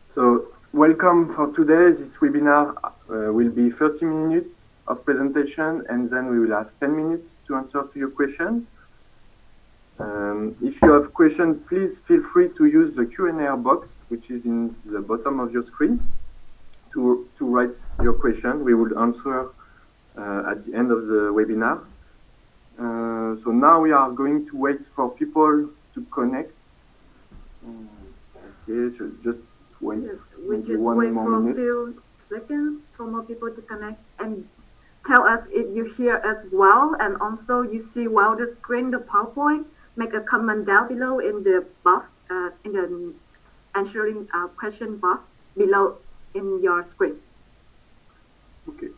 So, welcome for today. This webinar will be 30 minutes of presentation, and then we will have 10 minutes to answer to your question. If you have questions, please feel free to use the Q&A box, which is in the bottom of your screen, to write your question. We will answer at the end of the webinar. So now we are going to wait for people to connect. Okay, just wait. Yes, we just wait for a few seconds for more people to connect and tell us if you hear us well, and also you see well the screen, the PowerPoint. Make a comment down below in the box, in the answering question box below in your screen. Okay.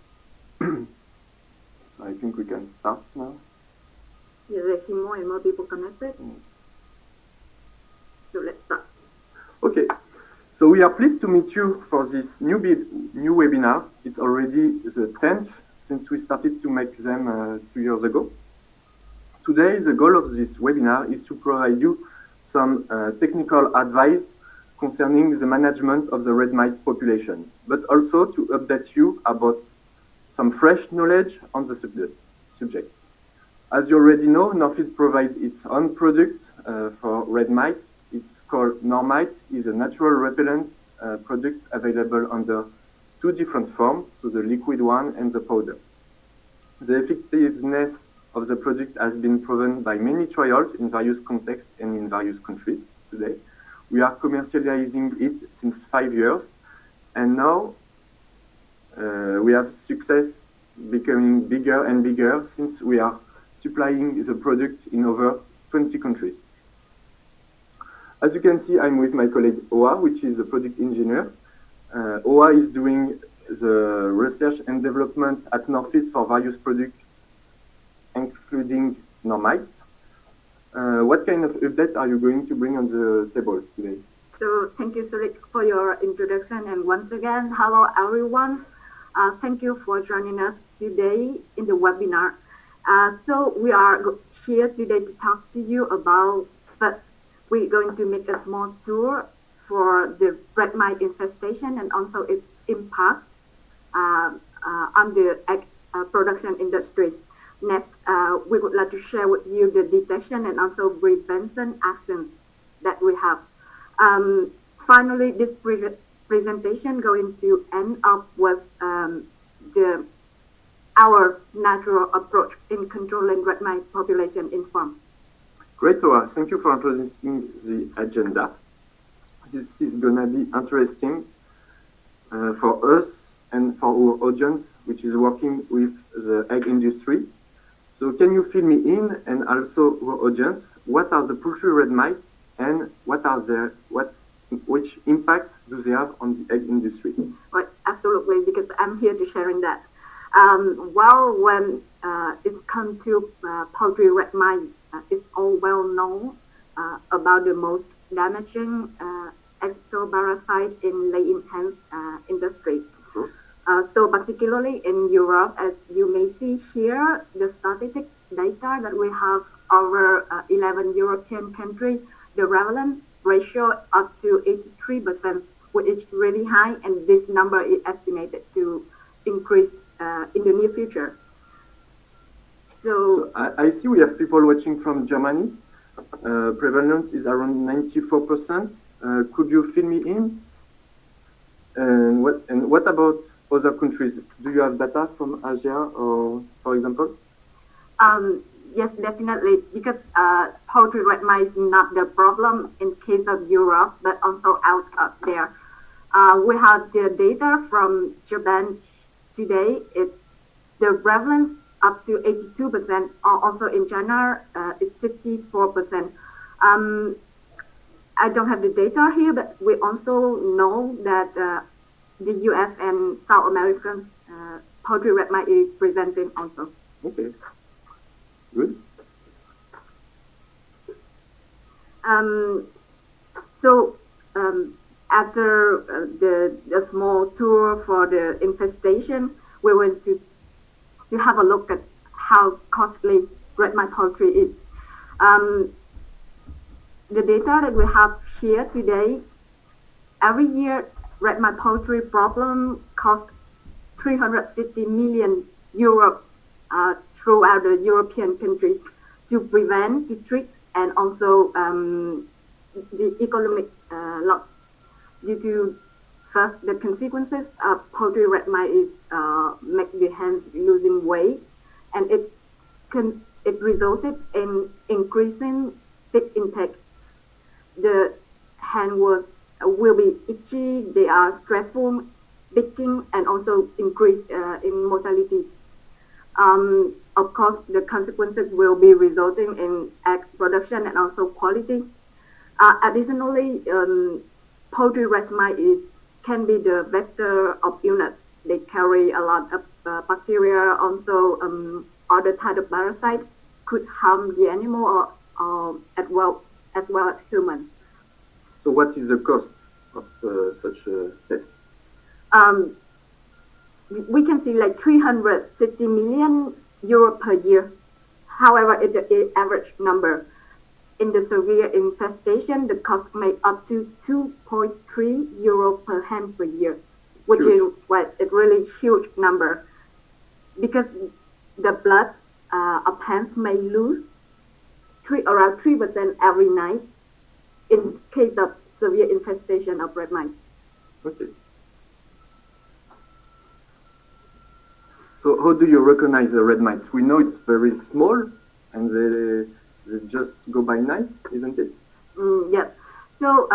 I think we can start now. Yes, I see more and more people connected. So let's start. Okay. So we are pleased to meet you for this new webinar. It's already the 10th since we started to make them 2 years ago. Today, the goal of this webinar is to provide you some technical advice concerning the management of the red mite population, but also to update you about some fresh knowledge on the subject. As you already know, NorMaiT provides its own product for red mites. It's called NorMaiT. It's a natural repellent product available under two different forms, so the liquid one and the powder. The effectiveness of the product has been proven by many trials in various contexts and in various countries today. We are commercializing it since 5 years, and now we have success becoming bigger and bigger since we are supplying the product in over 20 countries. As you can see, I'm with my colleague Oa, which is a product engineer. Oa is doing the research and development at NorMaiT for various products, including NorMaiT. What kind of update are you going to bring on the table today? So thank you, Surik, for your introduction. And once again, hello, everyone. Thank you for joining us today in the webinar. So we are here today to talk to you about, first, we're going to make a small tour for the red mite infestation and also its impact on the egg production industry. Next, we would like to share with you the detection and also prevention actions that we have. Finally, this presentation going to end up with our natural approach in controlling red mite population in farm. Great, Oa. Thank you for introducing the agenda. This is going to be interesting for us and for our audience, which is working with the egg industry. So can you fill me in, and also our audience, what are the poultry red mite and which impact do they have on the egg industry? Right, absolutely, because I'm here to sharing that. Well, when it's come to poultry red mite, it's all well known about the most damaging ectoparasite in laying hens industry. Of course. So particularly in Europe, as you may see here, the statistic data that we have over 11 European countries, the prevalence ratio up to 83%, which is really high, and this number is estimated to increase in the near future. So I see we have people watching from Germany. Prevalence is around 94%. Could you fill me in? And what about other countries? Do you have data from Asia, or for example? Yes, definitely, because poultry red mite is not the problem in case of Europe, but also out there. We have the data from Japan today. The prevalence up to 82%, also in China is 64%. I don't have the data here, but we also know that the US and South American poultry red mite is presenting also. Okay, good. After the small tour for the infestation, we went to have a look at how costly red mite poultry is. The data that we have here today every year, red mite poultry problem costs 360 million euro throughout the European countries to prevent, to treat, and also the economic loss due to first the consequences of poultry red mite is make the hens losing weight, and it resulted in increasing feed intake. The hen will be itchy, they are stressful, picking, and also increase in mortality. Of course, the consequences will be resulting in egg production and also quality. Additionally, poultry red mite can be the vector of illness. They carry a lot of bacteria, also other type of parasite could harm the animal or as well as human. So what is the cost of such a test? We can see like 360 million euro per year. However, it's an average number. In the severe infestation, the cost may up to 2.3 euro per hen per year, which is a really huge number. Because the blood of hens may lose around 3% every night in case of severe infestation of red mite. Okay. So how do you recognize a red mite? We know it's very small and they just go by night, isn't it? Yes. So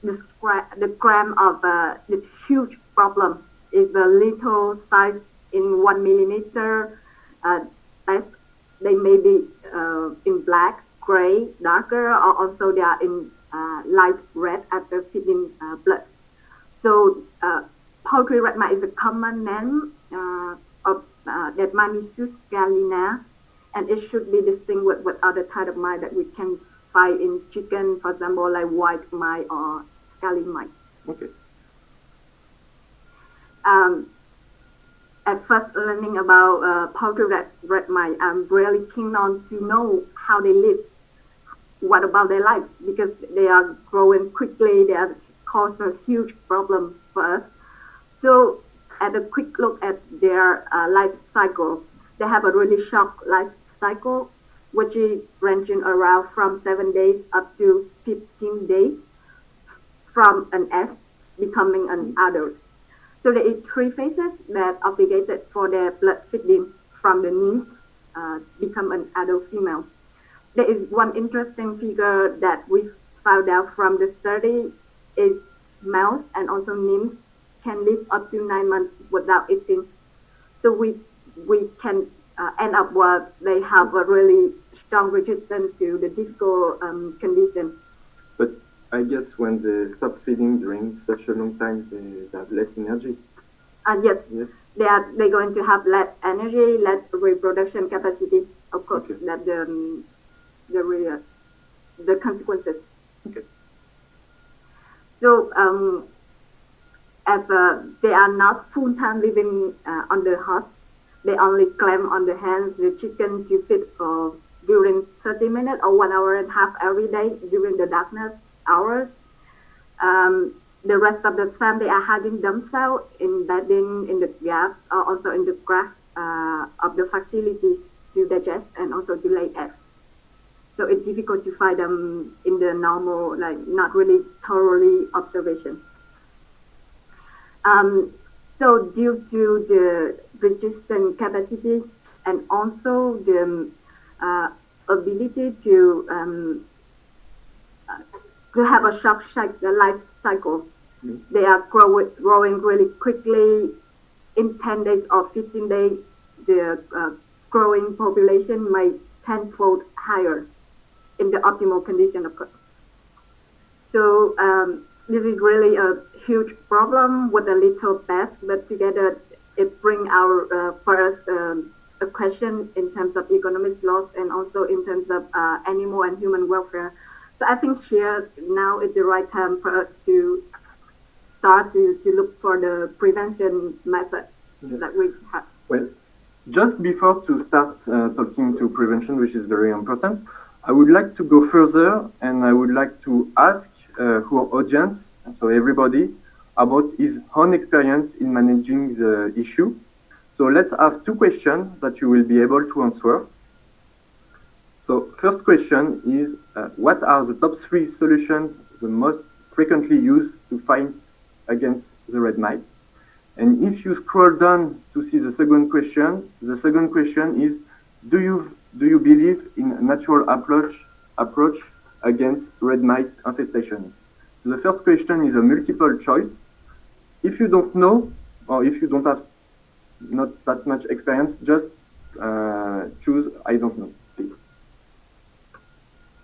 the gram of the huge problem is the little size in 1 millimeter. They may be in black, gray, darker, or also they are in light red after feeding blood. So poultry red mite is a common name of Dermanisus gallina, and it should be distinguished with other type of mite that we can find in chicken, for example, like white mite or scaly mite. Okay. At first learning about poultry red mite, I'm really keen on to know how they live. What about their lives? Because they are growing quickly, they are cause a huge problem for us. So at a quick look at their life cycle, they have a really short life cycle, which is ranging around from 7 days up to 15 days from an egg becoming an adult. So there are 3 phases that are obligated for their blood feeding from the nymph become an adult female. There is one interesting figure that we found out from the study is males and also nymphs can live up to 9 months without eating. So we can end up where they have a really strong resistance to the difficult condition. But I guess when they stop feeding during such a long time, they have less energy. Yes. They're going to have less energy, less reproduction capacity. Of course, okay. That the consequences. Okay. So as they are not full-time living on the host, they only climb on the hens, the chicken to feed during 30 minutes or 1 hour and a half every day during the darkness hours. The rest of the time they are hiding themselves in bedding, in the gaps, or also in the grass of the facilities to digest and also to lay eggs. So it's difficult to find them in the normal, like not really thoroughly observation. So due to the resistant capacity and also the ability to have a short life cycle, they are growing really quickly. In 10 days or 15 days, the growing population may tenfold higher in the optimal condition, of course. So this is really a huge problem with a little pest, but together it brings our for us a question in terms of economic loss and also in terms of animal and human welfare. So I think here now is the right time for us to start to look for the prevention method that we have. Well, just before to start talking to prevention, which is very important, I would like to go further, and I would like to ask our audience, so everybody, about his own experience in managing the issue. So let's have two questions that you will be able to answer. So first question is, what are the top 3 solutions the most frequently used to fight against the red mite? And if you scroll down to see the second question is, do you believe in a natural approach against red mite infestation? So the first question is a multiple choice. If you don't know, or if you don't have not that much experience, just choose I don't know, please.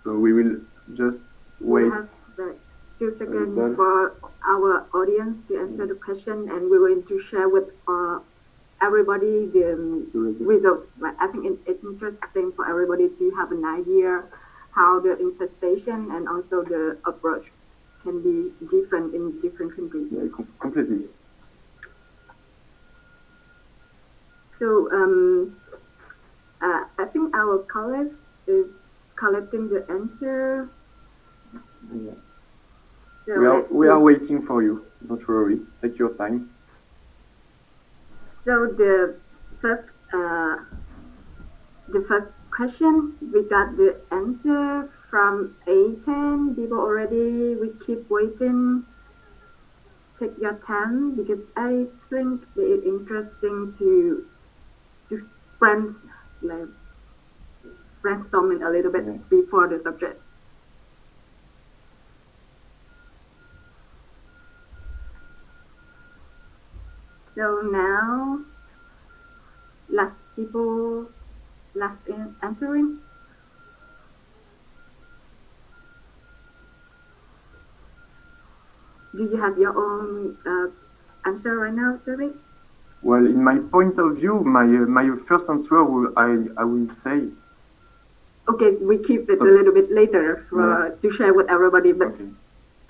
So we will just wait. We have a few seconds for our audience to answer the question, and we're going to share with everybody the result. But I think it's interesting for everybody to have an idea how the infestation and also the approach can be different in different countries. Yeah, completely. So I think our colleagues is collecting the answer. Yeah. So we are waiting for you. Don't worry. Take your time. So the first question, we got the answer from 8-10 people already. We keep waiting. Take your time, because I think it's interesting to brainstorming a little bit before the subject. So now, last answering. Do you have your own answer right now, Cedric? Well, in my point of view, my first answer, I will say. Okay, we keep it a little bit later to share with everybody, but okay.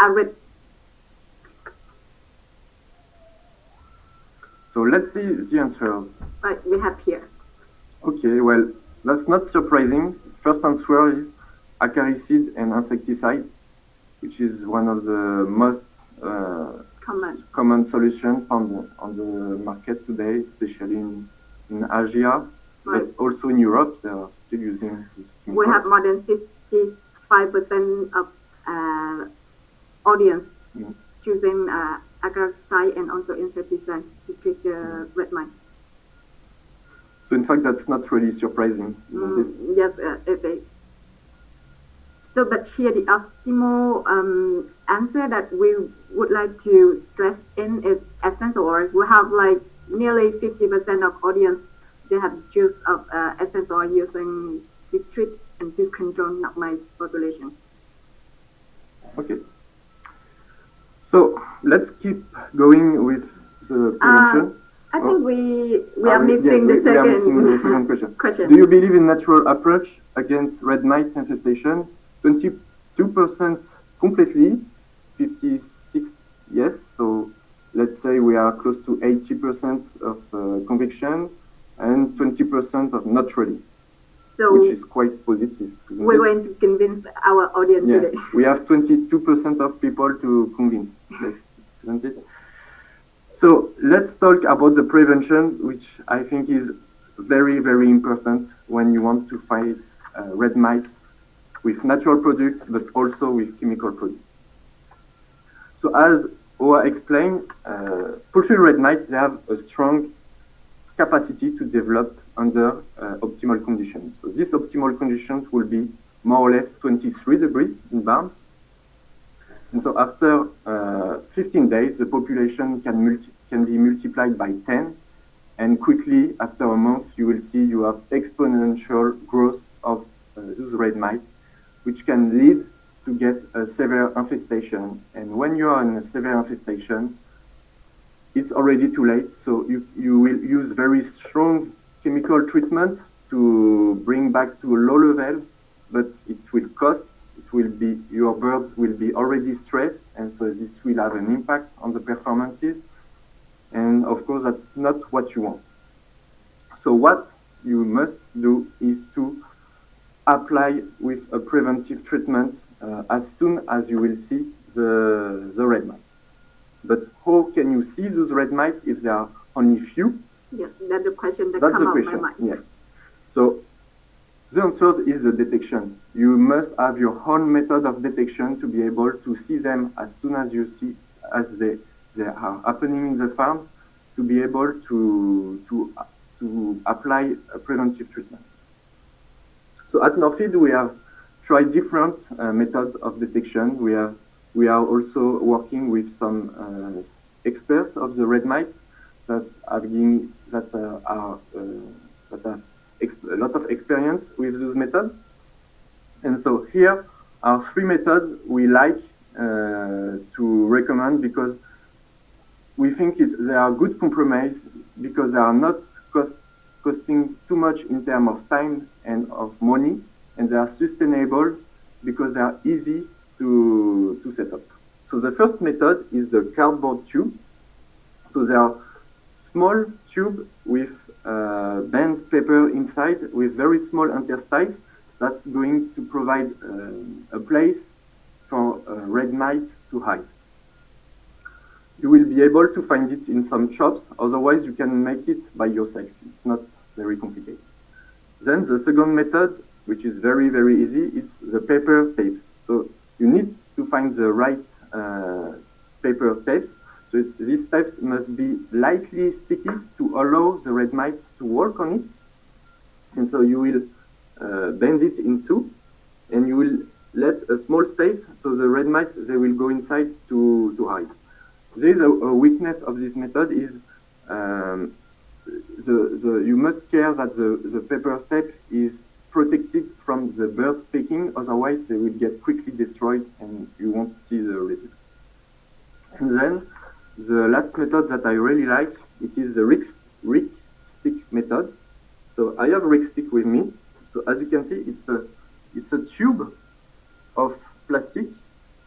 I read. So let's see the answers. Right, we have here. Okay, well, that's not surprising. First answer is acaricide and insecticide, which is one of the most common solutions found on the market today, especially in Asia, but also in Europe. They are still using this chemicals. We have more than 65% of audience choosing acaricide and also insecticide to treat the red mite. So in fact, that's not really surprising, isn't it? Yes, it is. So, but here the optimal answer that we would like to stress in is essential oil. We have like nearly 50% of audience, they have use of essential oil using to treat and to control gnatmite population. Okay. So let's keep going with the prevention. I think we are missing the second question. Do you believe in natural approach against red mite infestation? 22% completely, 56 yes. So let's say we are close to 80% of conviction and 20% of not really. So which is quite positive. We're going to convince our audience today. We have 22% of people to convince. Yes, isn't it? So let's talk about the prevention, which I think is very, very important when you want to fight red mites with natural products, but also with chemical products. So as Oa explained, poultry red mites, they have a strong capacity to develop under optimal conditions. So these optimal conditions will be more or less 23 degrees in barn. And so after 15 days, the population can be multiplied by 10. And quickly, after a month, you will see you have exponential growth of those red mites, which can lead to get a severe infestation. And when you are in a severe infestation, it's already too late. So you will use very strong chemical treatment to bring back to a low level, but it will cost. It will be, your birds will be already stressed, and so this will have an impact on the performances. And of course, that's not what you want. So what you must do is to apply with a preventive treatment as soon as you will see the red mite. But how can you see those red mites if there are only few? Yes, that's the question that That's comes the up my question. mind. Yeah. So the answer is the detection. You must have your own method of detection to be able to see them as soon as you see, as they are happening in the farms, to be able to apply a preventive treatment. So at NorFeed, we have tried different methods of detection. We are also working with some experts of the red mite that have a lot of experience with those methods. And so here are three methods we like to recommend because we think they are good compromise because they are not costing too much in terms of time and of money, and they are sustainable because they are easy to set up. So the first method is the cardboard tubes. So they are small tube with band paper inside with very small interstices. That's going to provide a place for red mites to hide. You will be able to find it in some shops, otherwise you can make it by yourself. It's not very complicated. Then the second method, which is very, very easy, it's the paper tapes. So you need to find the right paper tapes. So these tapes must be lightly sticky to allow the red mites to work on it. And so you will bend it in two, and you will let a small space so the red mites, they will go inside to hide. There is a weakness of this method is you must care that the paper tape is protected from the birds pecking, otherwise they will get quickly destroyed and you won't see the result. And then the last method that I really like, it is the Rick stick method. So I have Rick stick with me. So as you can see, it's a tube of plastic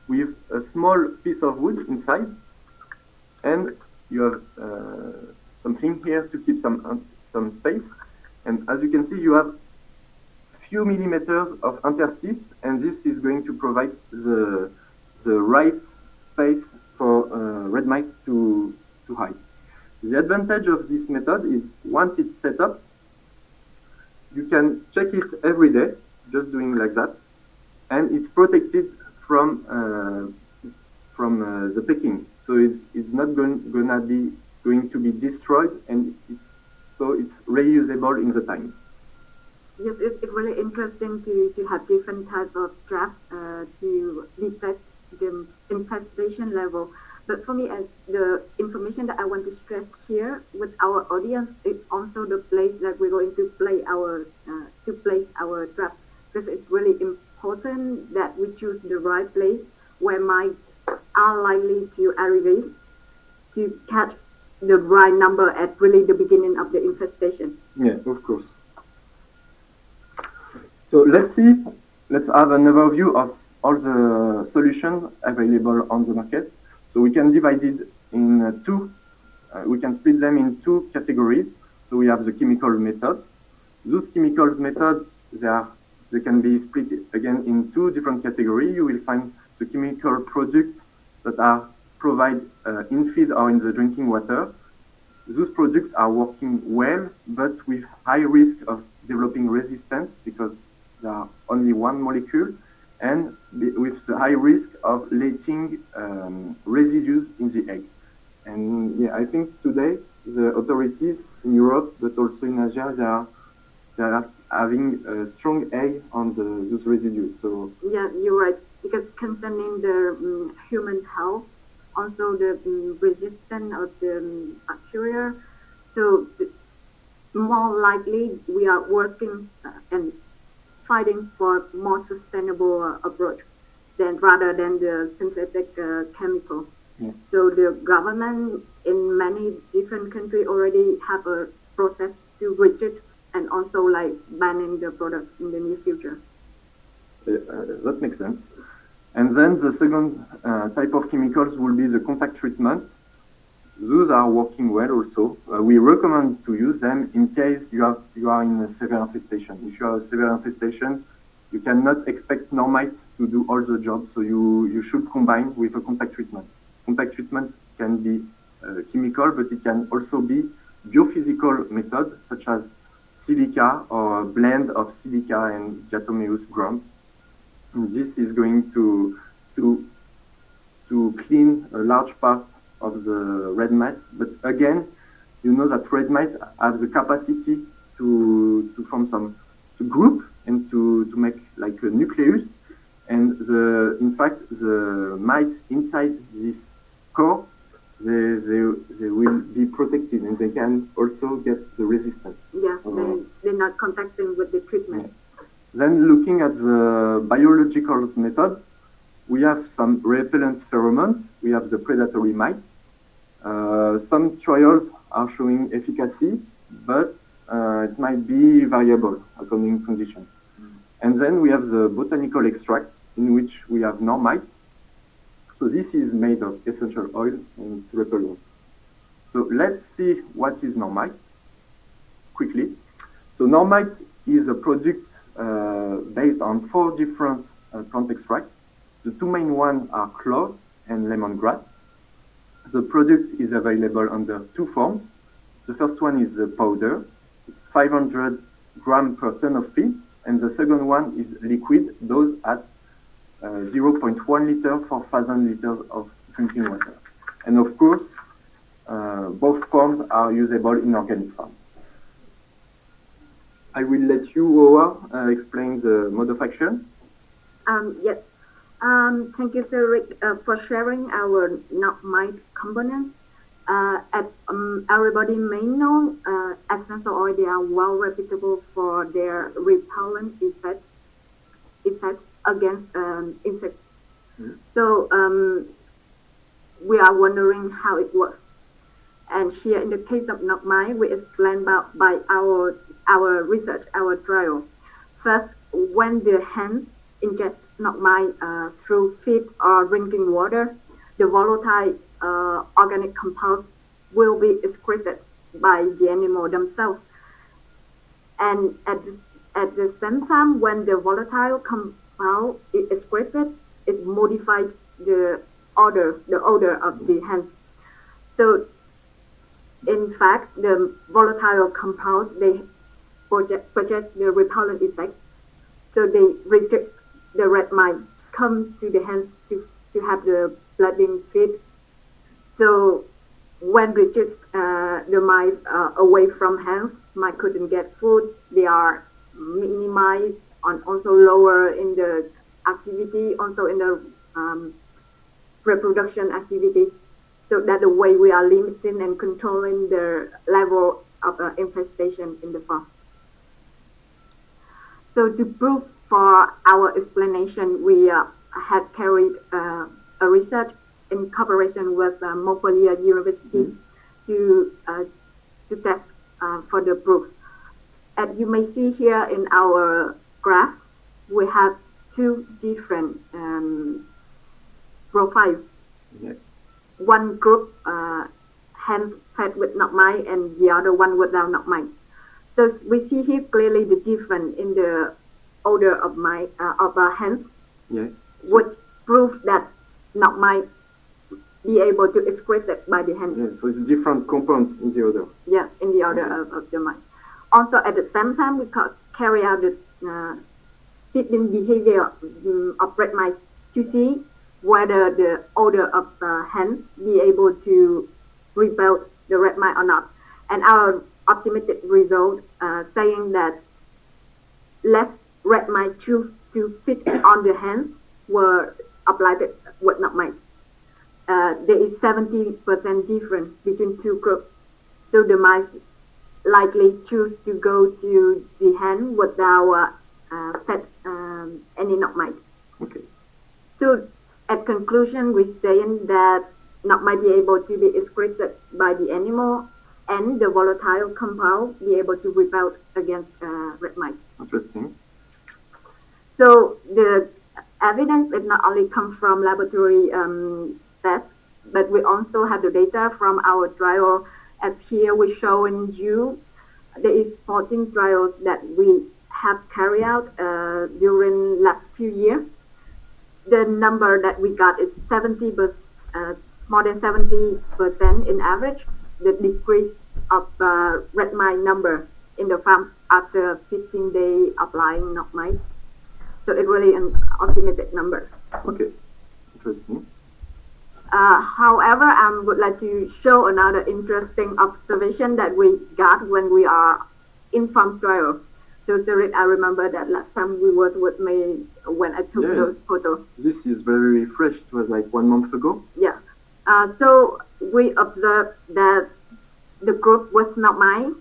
with a small piece of wood inside, and you have something here to keep some space. And as you can see, you have few millimeters of interstice, and this is going to provide the right space for red mites to hide. The advantage of this method is once it's set up, you can check it every day, just doing like that, and it's protected from the pecking. So it's not going to be destroyed, and it's reusable in the time. Yes, it's really interesting to have different type of traps to detect the infestation level. But for me, the information that I want to stress here with our audience is also the place that we're going to place our trap, because it's really important that we choose the right place where mites are likely to aggregate to catch the right number at really the beginning of the infestation. Yeah, of course. So let's have an overview of all the solutions available on the market. So we can divide it in we can split them in two categories. So we have the chemical methods. Those chemical methods, they can be split again in two different categories. You will find the chemical products that are provided in feed or in the drinking water. Those products are working well, but with high risk of developing resistance because there are only one molecule, and with the high risk of letting residues in the egg. And yeah, I think today the authorities in Europe, but also in Asia, they are having a strong eye on those residues. So yeah, you're right. Because concerning the human health, also the resistance of the bacteria, so more likely we are working and fighting for more sustainable approach rather than the synthetic chemical. yeah. So the government in many different countries already have a process to register and also like banning the products in the near future. That makes sense. And then the second type of chemicals will be the contact treatment. Those are working well also. We recommend to use them in case you are in a severe infestation. If you have a severe infestation, you cannot expect NorMайt to do all the job, so you should combine with a contact treatment. Contact treatment can be chemical, but it can also be biophysical method, such as silica or a blend of silica and diatomeous ground. And this is going to clean a large part of the red mites. But again, you know that red mites have the capacity to form to group and to make like a nucleus. And in fact, the mites inside this core, they will be protected and they can also get the resistance. Yeah, so, they're not contacting with the treatment. Yeah. Then looking at the biological methods, we have some repellent pheromones. We have the predatory mites. Some trials are showing efficacy, but it might be variable according to conditions. And then we have the botanical extract, in which we have NorMайt. So this is made of essential oil and it's repellent. So let's see what is NorMайt quickly. So NorMайt is a product based on 4 different plant extracts. The 2 main ones are clove and lemongrass. The product is available under 2 forms. The first one is the powder. It's 500 grams per ton of feed. And the second one is liquid, dosed at 0.1 liter for 1,000 liters of drinking water. And of course, both forms are usable in organic farm. I will let you, Owa, explain the mode of action. Yes. Thank you, Sir Rick, for sharing our NorMайt components. Everybody may know essential oil, they are well reputable for their repellent effects against insects. So we are wondering how it works. And here in the case of NorMайt, we explain by our research, our trial. First, when the hens ingest NorMайt through feed or drinking water, the volatile organic compounds will be excreted by the animal themselves. And at the same time, when the volatile compound is excreted, it modifies the odor of the hens. So, in fact, the volatile compounds, they project the repellent effect. So they resist the red mite come to the hens to have the blooding feed. So when resist the mite away from hens, mite couldn't get food. They are minimized and also lower in the activity, also in the reproduction activity. So that the way we are limiting and controlling the level of infestation in the farm. So to prove for our explanation, we had carried a research in cooperation with Montpellier University to test for the proof. As you may see here in our graph, we have 2 different profiles. Yeah. One group hens fed with NorMайt and the other one without NorMайt. So we see here clearly the difference in the odor of hens, yeah. which proves that NorMайt be able to excrete it by the hens. Yeah, so it's different compounds in the odor. Yes, in the odor of the mite. Also, at the same time, we carry out the feeding behavior of red mice to see whether the odor of hens be able to repel the red mite or not. And our optimistic result saying that less red mite choose to feed on the hens were applied with NorMайt. There is 70% difference between 2 groups. So the mice likely choose to go to the hen without fed any NorMайt. Okay. So at conclusion, we're saying that NorMайt be able to be excreted by the animal and the volatile compound be able to repel against red mice. Interesting. So the evidence it not only comes from laboratory tests, but we also have the data from our trial. As here we're showing you, there is 14 trials that we have carried out during last few years, the number that we got is 70%, more than 70% in average. The decrease of red mite number in the farm after 15 days applying НорМайт. So it's really an optimistic number. Okay, interesting. However, I would like to show another interesting observation that we got when we are in farm trial. So, Cyril, I remember that last time we was with me when I took those photos. This is very fresh. It was like 1 month ago. Yeah. So we observed that the group with НорМайт,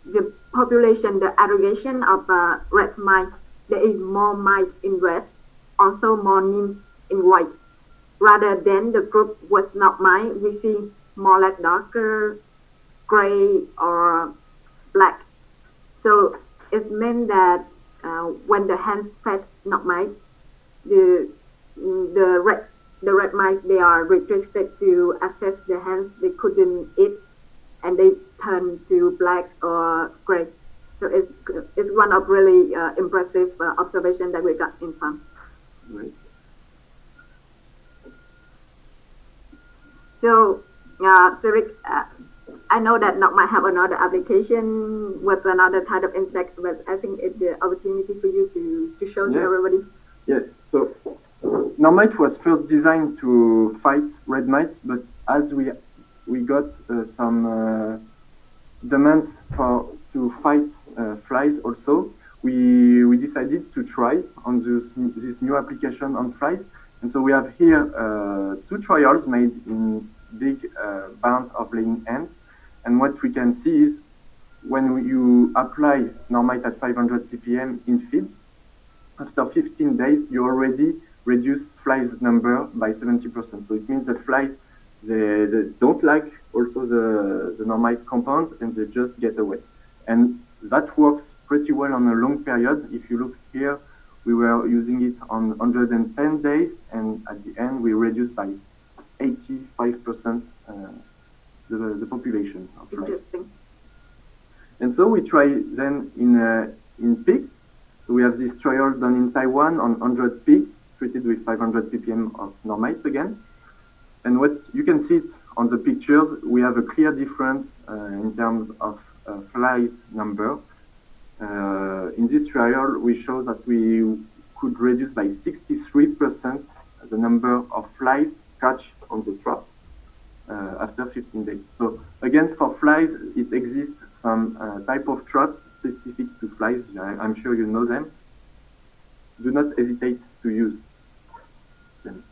the population, the aggregation of red mite, there is more mite in red, also more nymphs in white. Rather than the group with ＮorMайt, we see more like darker gray or black. So it means that when the hens fed ＮorMайt, the red mice, they are restricted to access the hens. They couldn't eat, and they turn to black or gray. So it's one of really impressive observation that we got in farm. Right. So, Cyril, I know that НорМайт have another application with another type of insect, but I think it's the opportunity for you to show to everybody. Yeah, so NorMайt was first designed to fight red mites, but as we got some demands to fight flies also, we decided to try on this new application on flies. And so we have here 2 trials made in big barns of laying hens. And what we can see is when you apply NorMайt at 500 ppm in feed, after 15 days, you already reduce flies number by 70%. So it means that flies, they don't like also the NorMайt compound, and they just get away. And that works pretty well on a long period. If you look here, we were using it on 110 days, and at the end, we reduced by 85% the population of flies. Interesting. And so we try then in pigs. So we have this trial done in Taiwan on 100 pigs treated with 500 ppm of NorMайt again. And what you can see it on the pictures, we have a clear difference in terms of flies number. In this trial, we show that we could reduce by 63% the number of flies catch on the trap after 15 days. So again, for flies, it exists some type of traps specific to flies. I'm sure you know them. Do not hesitate to use them.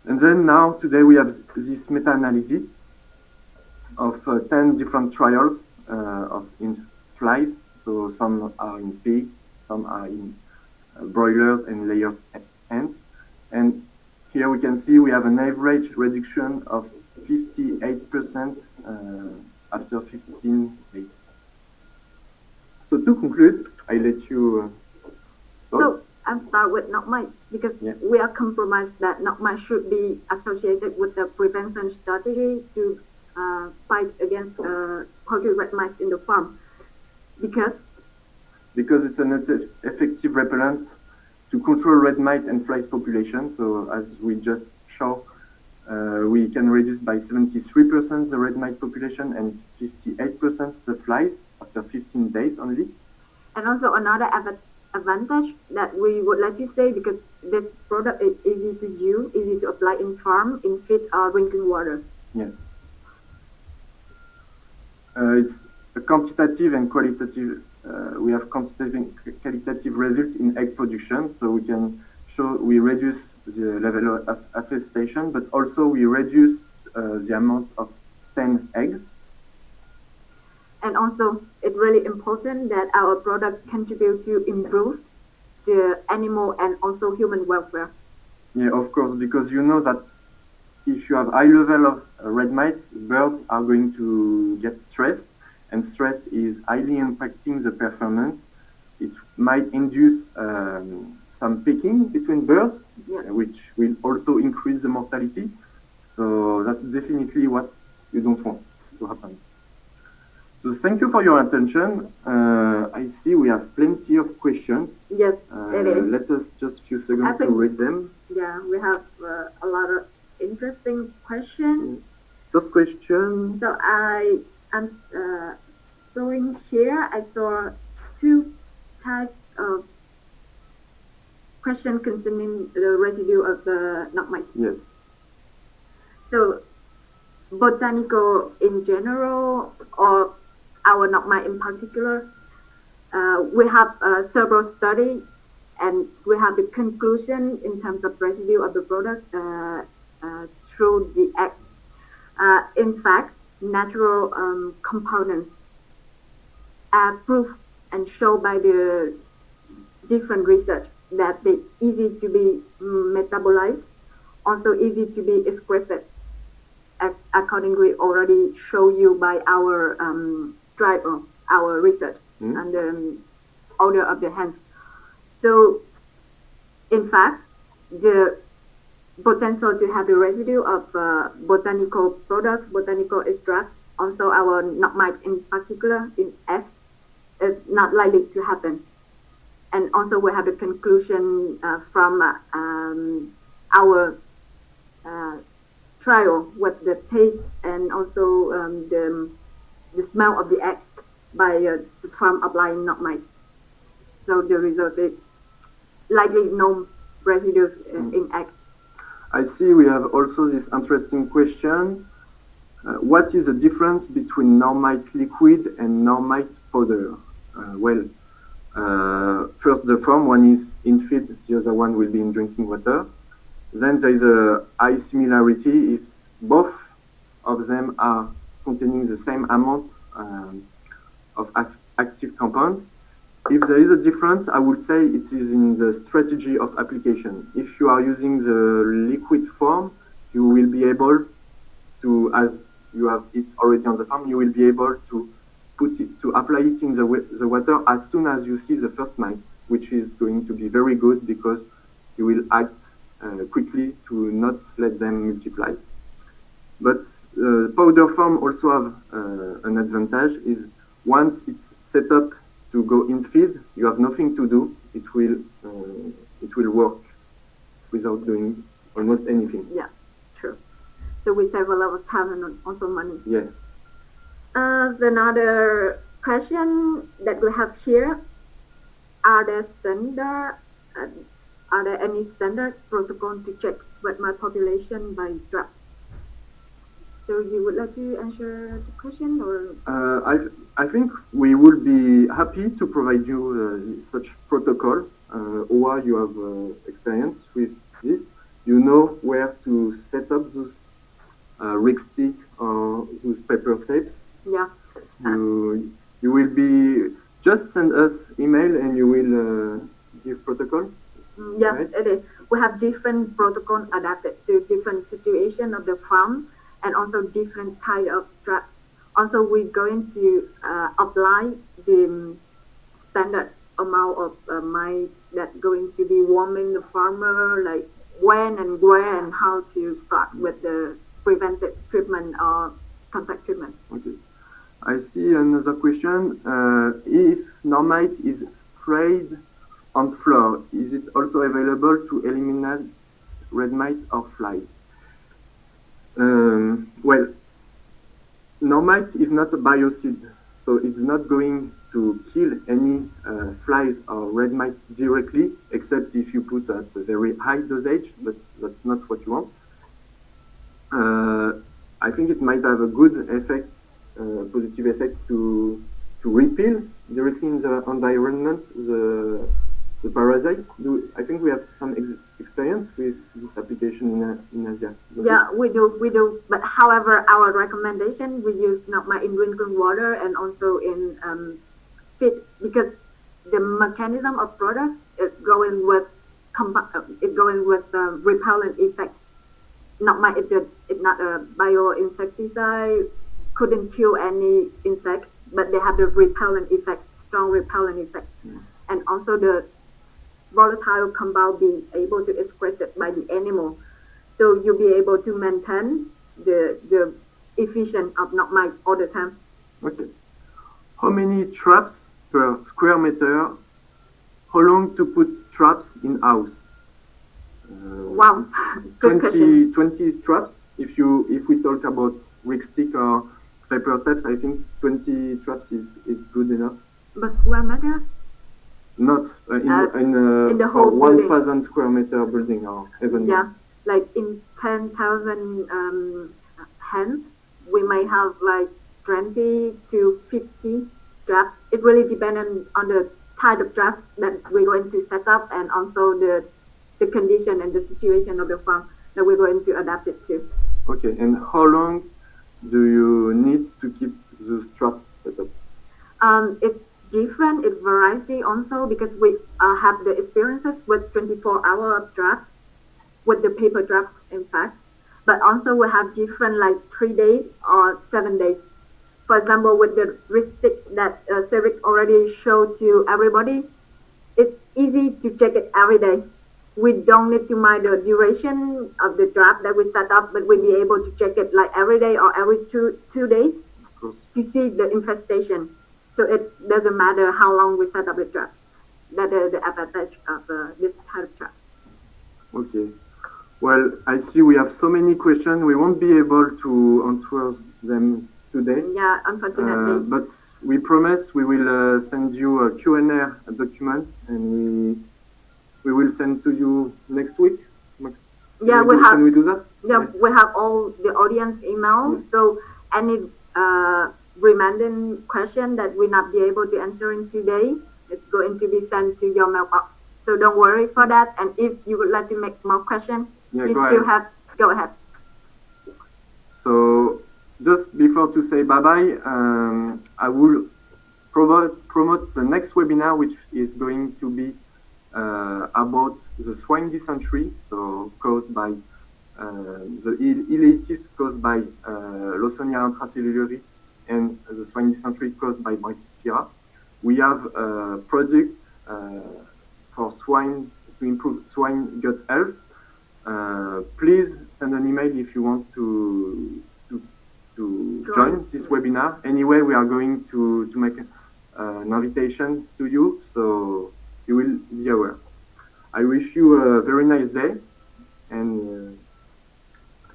And then now, today, we have this meta-analysis of 10 different trials in flies. So some are in pigs, some are in broilers and layers hens. And here we can see we have an average reduction of 58% after 15 days. So to conclude, I let you. So I'm start with НорМайt because we are compromised that НорМайt should be associated with the prevention strategy to fight against poultry red mice in the farm. Because it's an effective repellent to control red mite and flies population. So as we just show, we can reduce by 73% the red mite population and 58% the flies after 15 days only. And also another advantage that we would like to say, because this product is easy to use, easy to apply in farm, in feed or drinking water. Yes. It's a quantitative and qualitative. We have quantitative and qualitative result in egg production, so we can show we reduce the level of infestation, but also we reduce the amount of stained eggs. And also, it's really important that our product contribute to improve the animal and also human welfare. Yeah, of course, because you know that if you have high level of red mite, birds are going to get stressed, and stress is highly impacting the performance. It might induce some picking between birds, which will also increase the mortality. So that's definitely what you don't want to happen. So thank you for your attention. I see we have plenty of questions. Yes, it is. Let us just a few seconds to read them. Yeah, we have a lot of interesting questions. First question. So I am showing here. I saw two types of question concerning the residue of the NorMайt. Yes. So botanical in general, or our НорМайt in particular, we have several studies, and we have the conclusion in terms of residue of the products through the X. In fact, natural components are proved and shown by the different research that they easy to be metabolized, also easy to be excreted, accordingly already show you by our trial, our research, and the order of the hands. So, in fact, the potential to have the residue of botanical products, botanical extract, also our НорМайt in particular in S, is not likely to happen. And also we have the conclusion from our trial with the taste and also the smell of the egg by from applying НорМайt. So the result is likely no residues in egg. I see we have also this interesting question. What is the difference between НорМайt liquid and НорMайt powder? First the form, one is in feed, the other one will be in drinking water. Then there is a high similarity, is both of them are containing the same amount of active compounds. If there is a difference, I would say it is in the strategy of application. If you are using the liquid form, you will be able to, as you have it already on the farm, you will be able to apply it in the water as soon as you see the first mite, which is going to be very good because you will act quickly to not let them multiply. But the powder form also have an advantage, is once it's set up to go in feed, you have nothing to do. It will work without doing almost anything. Yeah, true. So we save a lot of time and also money. Yeah. Another question that we have here: Are there any standard protocol to check red mite population by drug? So you would like to answer the question, or? I think we will be happy to provide you such protocol. Or you have experience with this. You know where to set up those rig stick or those paper tapes. Yeah. You will be just send us email and you will give protocol. Yes, right? it is. We have different protocol adapted to different situation of the farm and also different type of traps. Also, we're going to apply the standard amount of mite that going to be warming the farmer, like when and where and how to start with the preventive treatment or contact treatment. Okay. I see another question. If НорМайt is sprayed on floor, is it also available to eliminate red mite or flies? Well, NorMайt is not a biocide, so it's not going to kill any flies or red mites directly, except if you put at a very high dosage, but that's not what you want. I think it might have a good effect, positive effect to repel directly in the environment the parasite. I think we have some experience with this application in Asia. Yeah, we do. But however, our recommendation, we use НорМайt in drinking water and also in feed, because the mechanism of products is going with repellent effect. НорМайt it's not a bioinsecticide, couldn't kill any insect, but they have the repellent effect, strong repellent effect. And also the volatile compound be able to excreted by the animal. So you'll be able to maintain the efficient of НорМайt all the time. Okay. how many traps per square meter? How long to put traps in house? Wow, good question. 20 traps. If we talk about rig stick or paper taps, I think 20 traps is good enough. But square meter? Not in the for whole building. 1,000 square meter building or even more. Yeah, like in 10,000 hands, we may have like 20 to 50 drafts. It really depends on the type of drafts that we're going to set up and also the condition and the situation of the farm that we're going to adapt it to. Okay, and how long do you need to keep those traps set up? It's different, it varies also because we have the experiences with 24-hour draft, with the paper draft, in fact. But also we have different like 3 days or 7 days. For example, with the stick that Cedric already showed to everybody, it's easy to check it every day. We don't need to mind the duration of the draft that we set up, but we'll be able to check it like every day or every two days to see the infestation. So it doesn't matter how long we set up the draft. That is the advantage of this type of draft. Okay. Well, I see we have so many questions. We won't be able to answer them today. Yeah, unfortunately. But we promise we will send you a Q&A document, and we will send to you next week. Yeah, can we do that? Yeah, we have all the audience emails. Yes. So any remaining question that we not be able to answer in today, it's going to be sent to your mailbox. So don't worry for that. And if you would like to make more questions, you still have, go ahead. So just before to say bye-bye, I will promote the next webinar, which is going to be about the swine dysentery, so caused by the ileitis caused by Lawsonia intracellularis and the swine dysentery caused by Brachyspira. We have a project for swine to improve swine gut health. Please send an email if you want to join this webinar. Anyway, we are going to make an invitation to you, so you will be aware. I wish you a very nice day, and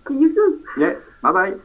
see you soon. Yeah, bye-bye.